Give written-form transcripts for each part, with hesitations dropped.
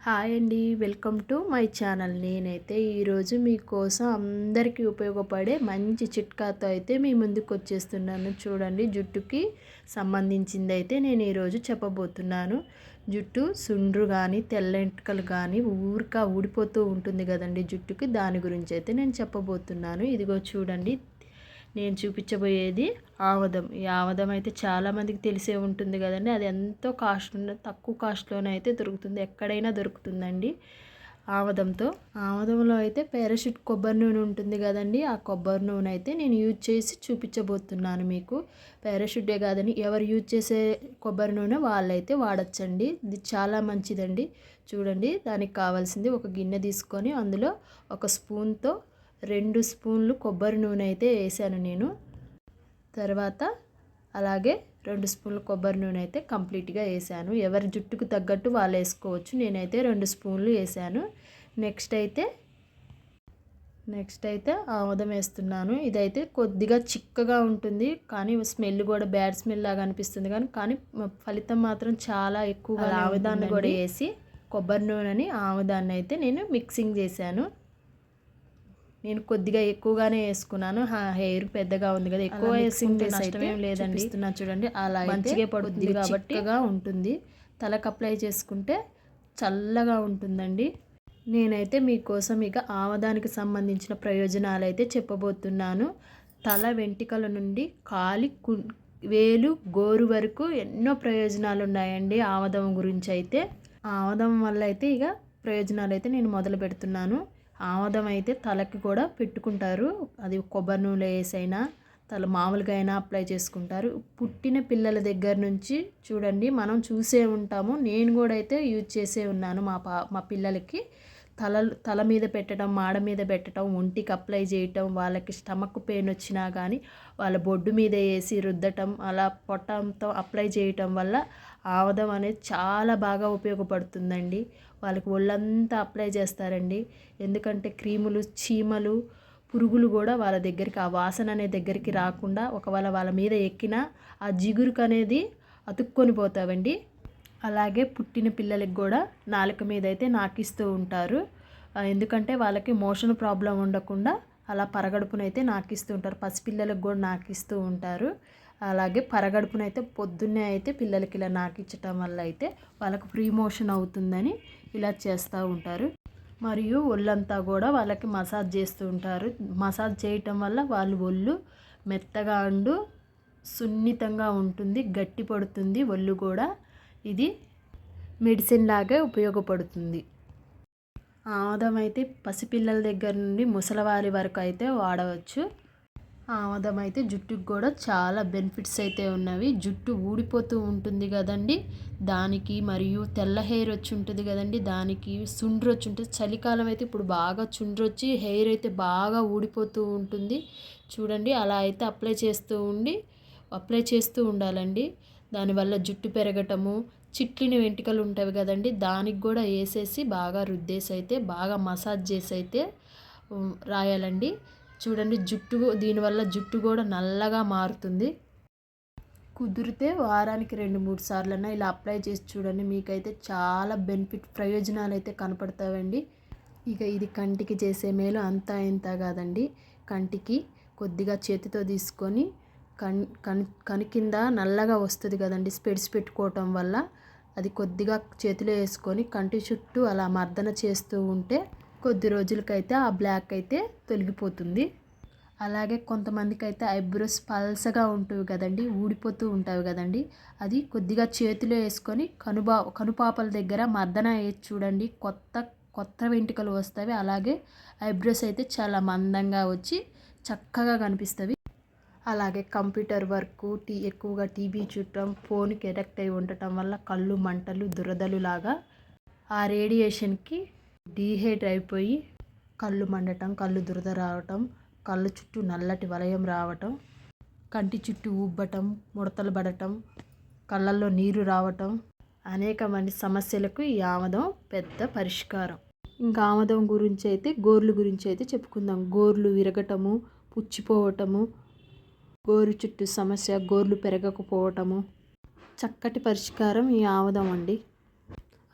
Hi అండి, welcome to my channel. నేనైతే ఈరోజు మీకోసం అందరికీ ఉపయోగపడే మంచి చిట్కాతో అయితే మీ ముందుకు వచ్చేస్తున్నాను. చూడండి, జుట్టుకి సంబంధించింది అయితే నేను ఈరోజు చెప్పబోతున్నాను. జుట్టు సుండ్రు కానీ తెల్లెంట్రుకలు కానీ ఊడిపోతూ ఉంటుంది కదండి జుట్టుకి, దాని గురించి అయితే నేను చెప్పబోతున్నాను. ఇదిగో చూడండి, నేను చూపించబోయేది ఆముదం. ఈ ఆముదం అయితే చాలామందికి తెలిసే ఉంటుంది కదండి. అది ఎంతో కాస్ట్ తక్కువ కాస్ట్లోనే అయితే దొరుకుతుంది, ఎక్కడైనా దొరుకుతుందండి. ఆముదంలో అయితే పారాషూట్ కొబ్బరి నూనె ఉంటుంది కదండి, ఆ కొబ్బరి నూనె అయితే నేను యూజ్ చేసి చూపించబోతున్నాను మీకు. పారాషూటే కాదని ఎవరు యూజ్ చేసే కొబ్బరి నూనె వాళ్ళైతే వాడచ్చండి. ఇది చాలా మంచిదండి. చూడండి, దానికి కావాల్సింది ఒక గిన్నె తీసుకొని అందులో ఒక స్పూన్తో 2 స్పూన్లు కొబ్బరి నూనె అయితే వేసాను నేను. తర్వాత అలాగే 2 స్పూన్లు కొబ్బరి నూనె అయితే కంప్లీట్గా వేసాను. ఎవరి జుట్టుకు తగ్గట్టు వాళ్ళు వేసుకోవచ్చు. నేనైతే 2 స్పూన్లు వేసాను. నెక్స్ట్ అయితే ఆముదం వేస్తున్నాను. ఇదైతే కొద్దిగా చిక్కగా ఉంటుంది, కానీ స్మెల్ కూడా బ్యాడ్ స్మెల్ లాగా అనిపిస్తుంది, కానీ ఫలితం మాత్రం చాలా ఎక్కువగా. ఆముదాన్ని కూడా వేసి కొబ్బరి నూనెని ఆముదాన్ని అయితే నేను మిక్సింగ్ చేశాను. నేను కొద్దిగా ఎక్కువగానే వేసుకున్నాను. హెయిర్ పెద్దగా ఉంది కదా, ఎక్కువ వేసుకుంటే నష్టమేం లేదండి. చూడండి, అలా మంచిగా పడుతుంది కాబట్టిగా ఉంటుంది. తలకు అప్లై చేసుకుంటే చల్లగా ఉంటుందండి. నేనైతే మీకోసం ఇక ఆముదానికి సంబంధించిన ప్రయోజనాలు అయితే చెప్పబోతున్నాను. తల వెంట్రుకల నుండి కాలి వేలు గోరు వరకు ఎన్నో ప్రయోజనాలు ఉన్నాయండి ఆముదం గురించి అయితే. ఆముదం వల్ల అయితే ఇక ప్రయోజనాలు అయితే నేను మొదలు పెడుతున్నాను. ఆముదం అయితే తలకి కూడా పెట్టుకుంటారు. అది కొబ్బరి నూనె వేసైనా తల మామూలుగా అయినా అప్లై చేసుకుంటారు. పుట్టిన పిల్లల దగ్గర నుంచి చూడండి, మనం చూసే ఉంటాము. నేను కూడా అయితే యూజ్ చేసే ఉన్నాను. మా పిల్లలకి తల మీద పెట్టడం, మాడ మీద పెట్టడం, ఒంటికి అప్లై చేయటం, వాళ్ళకి స్టమక్ పెయిన్ వచ్చినా కానీ వాళ్ళ బొడ్డు మీద వేసి రుద్దటం, అలా పొట్టంతో అప్లై చేయటం వల్ల ఆముదం అనేది చాలా బాగా ఉపయోగపడుతుందండి. వాళ్ళకి ఒళ్ళంతా అప్లై చేస్తారండి. ఎందుకంటే క్రీములు, చీమలు, పురుగులు కూడా వాళ్ళ దగ్గరికి, ఆ వాసన అనే దగ్గరికి రాకుండా, ఒకవేళ వాళ్ళ మీద ఎక్కినా ఆ జిగురుకు అనేది అతుక్కొని పోతావండి. అలాగే పుట్టిన పిల్లలకి కూడా నాలుక మీద అయితే నాకిస్తూ ఉంటారు. ఎందుకంటే వాళ్ళకి మోషన్ ప్రాబ్లం ఉండకుండా అలా పరగడుపునైతే నాకిస్తూ ఉంటారు. పసిపిల్లలకు కూడా నాకిస్తూ ఉంటారు. అలాగే పరగడుపునైతే పొద్దున్నే అయితే పిల్లలకి ఇలా నాకిచ్చటం వల్ల అయితే వాళ్ళకు ఫ్రీ మోషన్ అవుతుందని ఇలా చేస్తూ ఉంటారు. మరియు ఒళ్ళంతా కూడా వాళ్ళకి మసాజ్ చేస్తూ ఉంటారు. మసాజ్ చేయటం వల్ల వాళ్ళ ఒళ్ళు మెత్తగా సున్నితంగా ఉంటుంది, గట్టి పడుతుంది ఒళ్ళు కూడా. ఇది మెడిసిన్ లాగా ఉపయోగపడుతుంది. ఆముదం అయితే పసిపిల్లల దగ్గర నుండి ముసలివారి వరకు అయితే వాడవచ్చు. ఆముదం అయితే జుట్టుకు కూడా చాలా బెనిఫిట్స్ అయితే ఉన్నవి. జుట్టు ఊడిపోతూ ఉంటుంది కదండి, దానికి, మరియు తెల్ల హెయిర్ వచ్చి ఉంటుంది కదండి, దానికి చుండ్రు వచ్చి ఉంటుంది. చలికాలం అయితే ఇప్పుడు బాగా చుండ్రు వచ్చి హెయిర్ అయితే బాగా ఊడిపోతూ ఉంటుంది. చూడండి, అలా అయితే అప్లై చేస్తూ ఉండాలండి. దానివల్ల జుట్టు పెరగటము, చిట్లిన వెంట్రుకలు ఉంటాయి కదండి, దానికి కూడా వేసేసి బాగా రుద్దేసి అయితే బాగా మసాజ్ చేసి అయితే రాయాలండి. చూడండి, దీనివల్ల జుట్టు కూడా నల్లగా మారుతుంది. కుదిరితే వారానికి 2-3 సార్లన్నా ఇలా అప్లై చేసి చూడండి. మీకైతే చాలా ప్రయోజనాలు అయితే కనపడతావండి. ఇక ఇది కంటికి చేసే మేలు అంతా ఇంత కాదండి. కంటికి కొద్దిగా చేతితో తీసుకొని కని కింద నల్లగా వస్తుంది కదండి స్పెడ్స్ పెట్టుకోవటం వల్ల, అది కొద్దిగా చేతిలో వేసుకొని కంటి చుట్టూ అలా మర్దన చేస్తూ ఉంటే కొద్ది రోజులకైతే ఆ బ్లాక్ అయితే తొలగిపోతుంది. అలాగే కొంతమందికి అయితే ఐబ్రోస్ పల్సగా ఉంటాయి కదండి, ఊడిపోతూ ఉంటాయి కదండి, అది కొద్దిగా చేతిలో వేసుకొని కనుపాపల దగ్గర మర్దన వేసి చూడండి, కొత్త వెంట్రుకలు వస్తాయి. అలాగే ఐబ్రోస్ అయితే చాలా మందంగా వచ్చి చక్కగా కనిపిస్తవి. అలాగే కంప్యూటర్ వర్క్, ఎక్కువగా టీవీ చూడటం, ఫోన్కి ఎడిక్ట్ అయి ఉండటం వల్ల కళ్ళు మంటలు, దురదలు లాగా ఆ రేడియేషన్కి డీహైడ్రేట్ అయిపోయి కళ్ళు మండటం, కళ్ళు దురద రావటం, కళ్ళు చుట్టూ నల్లటి వలయం రావటం, కంటి చుట్టూ ఉబ్బటం, ముడతలు పడటం, కళ్ళల్లో నీరు రావటం, అనేకమంది సమస్యలకు ఈ ఆముదం పెద్ద పరిష్కారం. ఇంకా ఆముదం గురించి అయితే గోర్లు గురించి అయితే చెప్పుకుందాం. గోర్లు విరగటము, పుచ్చిపోవటము, గోరు చుట్టూ సమస్య, గోర్లు పెరగకపోవటము, చక్కటి పరిష్కారం ఈ ఆముదం అండి.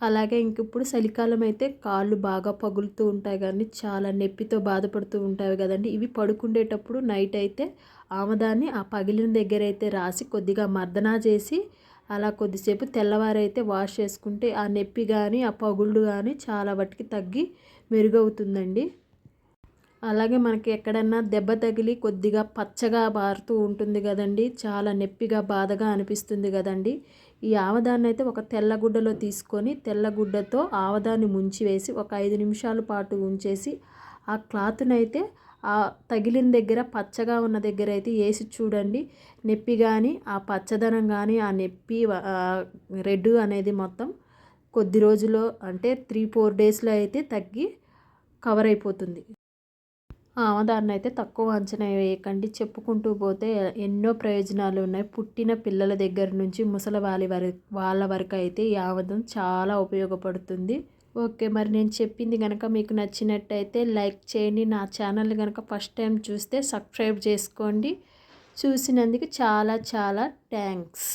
అలాగే ఇంక ఇప్పుడు చలికాలం అయితే కాళ్ళు బాగా పగులుతూ ఉంటాయి కానీ చాలా నొప్పితో బాధపడుతూ ఉంటాయి కదండి. ఇవి పడుకుండేటప్పుడు నైట్ అయితే ఆముదాన్ని ఆ పగిలిన దగ్గర అయితే రాసి కొద్దిగా మర్దనా చేసి అలా కొద్దిసేపు తెల్లవారైతే వాష్ చేసుకుంటే ఆ నొప్పి కానీ ఆ పగుళ్ళు కానీ చాలా వాటికి తగ్గి మెరుగవుతుందండి. అలాగే మనకి ఎక్కడన్నా దెబ్బ తగిలి కొద్దిగా పచ్చగా మారుతూ ఉంటుంది కదండి, చాలా నొప్పిగా బాధగా అనిపిస్తుంది కదండి. ఈ ఆవదాన్ని అయితే ఒక తెల్లగుడ్డలో తీసుకొని తెల్లగుడ్డతో ఆవదాన్ని ముంచి వేసి ఒక 5 నిమిషాల పాటు ఉంచేసి ఆ క్లాత్నైతే ఆ తగిలిన దగ్గర పచ్చగా ఉన్న దగ్గర అయితే వేసి చూడండి. నొప్పి కానీ ఆ పచ్చదనం కానీ ఆ నొప్పి రెడ్ అనేది మొత్తం కొద్ది రోజుల్లో అంటే 3-4 డేస్లో అయితే తగ్గి కవర్ అయిపోతుంది. ఆమదాన్ని అయితే తక్కువ అంచనా వేయకండి. చెప్పుకుంటూ పోతే ఎన్నో ప్రయోజనాలు ఉన్నాయి. పుట్టిన పిల్లల దగ్గర నుంచి ముసలి వాళ్ళ వరకు అయితే ఈ ఆముదం చాలా ఉపయోగపడుతుంది. ఓకే, మరి నేను చెప్పింది కనుక మీకు నచ్చినట్టయితే లైక్ చేయండి. నా ఛానల్ కనుక ఫస్ట్ టైం చూస్తే సబ్స్క్రైబ్ చేసుకోండి. చూసినందుకు చాలా చాలా థ్యాంక్స్.